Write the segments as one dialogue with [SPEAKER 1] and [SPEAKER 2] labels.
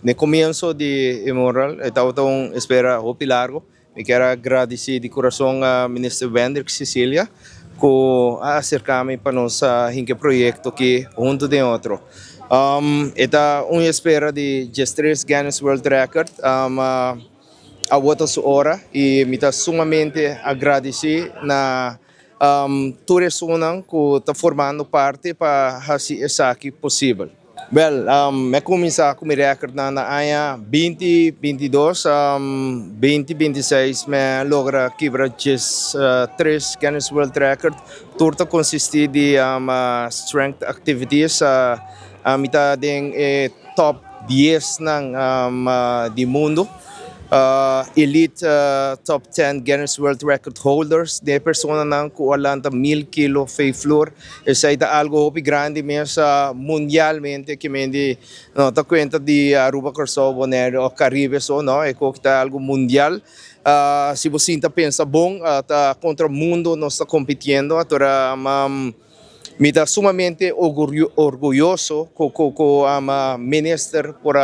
[SPEAKER 1] no comienzo de Immoral, estava tão espera hopi largo. Me quero agradecer de coração a Ministro Hendrik Cecília por acercar-me para nossa projeto aqui junto de outro. Esta uma espera de G3 Guinness World Record a outras horas e me está sumamente agradecer na toda pessoa que está formando parte para fazer isso aqui possível. Well, me começar com o recorde na ano 2022, 2026 me logra quebrar 3 Guinness World Record. Tudo consiste de strength activities, metade top 10 do mundo. Elite top 10 Guinness World Record holders de pessoas que alanta 1000 kg de flor. Isso é algo muito grande mesmo mundialmente que me não dá conta de Aruba, Kosovo, o Caribe, não é que é algo mundial. Se você pensa bom, tá contra o mundo nós está competindo, agora me está sumamente orgulhoso com a minister por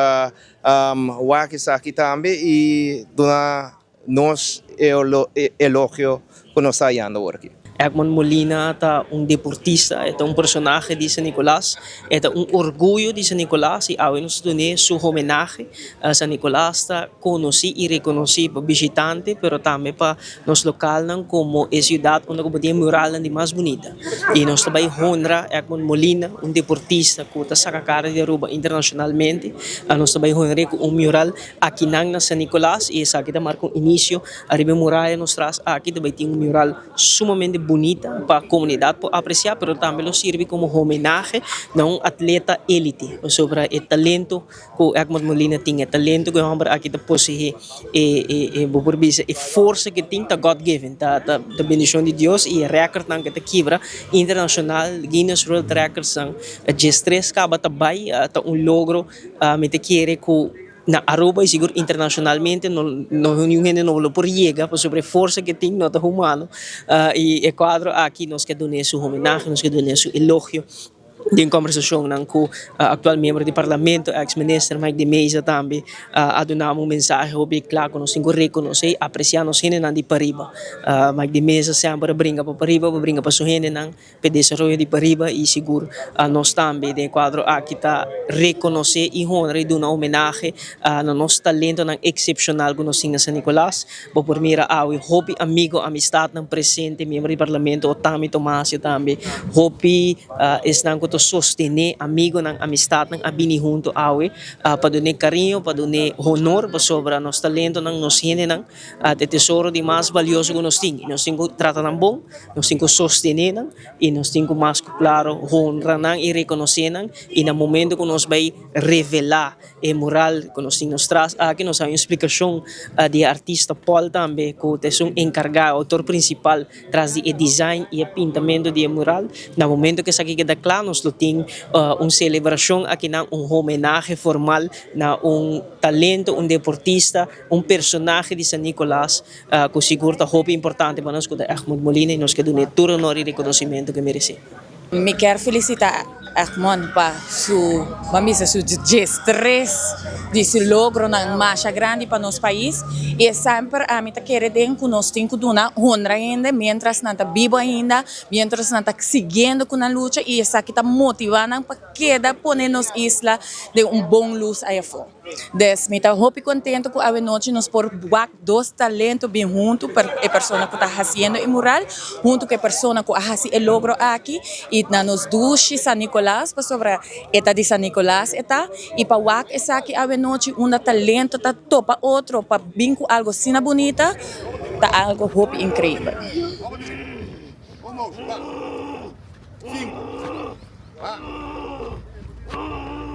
[SPEAKER 1] o que está aqui também e donar nos elogio que nós está indo aqui.
[SPEAKER 2] Egmont Molina é deportista, é personagem de San Nicolás, é orgulho de San Nicolás e ao nos donar sua homenagem a San Nicolás está conhecido e reconhecido para visitante, mas também para nos local como a cidade onde tem mural de mais bonita. E nós também honra Egmont Molina, deportista que está saca cara de Aruba internacionalmente, nós também honra com mural aqui na San Nicolás e essa aqui está marca início, arriba mural nos traz aqui também tem mural sumamente bonita para a comunidade para apreciar, mas também serve como homenagem a um atleta elite sobre o talento que Egmont Molina tem, o talento que o aqui está possui e força que tem, está God-given, da bendição de Deus e recorde que está quebra internacional, Guinness World Records, G3 acaba também, está logro, me te quer que na Aruba e seguro internacionalmente não lo por chega sobre a força que tem no humano e é quadro aqui nós que donamos homenagem, nós que donamos elogio de conversação com o atual membro do parlamento, ex-ministro Mike de Mesa também, adunamos mensagem bem claro que nós temos que reconhecer e apreciar nós de Pariba. Mike de Mesa sempre brinca para Pariba, brinca para sua gente para o desenvolvimento de Pariba e seguro nós também de quadro aqui está reconhecer e honrar e dar uma homenagem no nosso talento excepcional que nós temos em San Nicolás. Por mim, ao hobby amigo, amistade presente, membro do parlamento, Otami Tomasio também, hobby estão sostener amigo ng amistad ng abini junto awe para donar carinho, para donar honor para sobre nosso talento ng nos hine ng tesouro de mais valioso que nós temos. Nós temos que tratar ng bom, nós temos que sostener ng e nós temos que mais claro honrar ng e reconhecer ng e no momento que nós vai revelar e moral que nós temos traz aqui nós temos explicação de artista Paul também que é um encargado, autor principal traz de design e pintamento de mural. No momento que isso aqui queda claro, nós tem uma celebração aqui na homenagem formal na talento, deportista, personagem de San Nicolás que seguro é muito importante para nós que é Egmont Molina e nós que damos todo o honor e reconhecimento que merece.
[SPEAKER 3] Me quero felicitar Egmont para sua G3 desse logro na marcha grande para nosso país e sempre a mim querer que nós temos que dar honra ainda, mientras não está vivo ainda, mientras não está seguindo com a luta e essa que está motivando para queda poner nos isla de bom luz aí fora. Des me está muito contente com a noite nós por dois talentos bem juntos para a pessoa que está fazendo o mural, junto com a pessoa que faz o logro aqui e na nos duche San Nicolás para sobre eta de San Nicolás eta e para o essa aqui a noite talento tá topa outro para vir com algo assim bonita tá algo hope incrível. Vamos, 5, 4.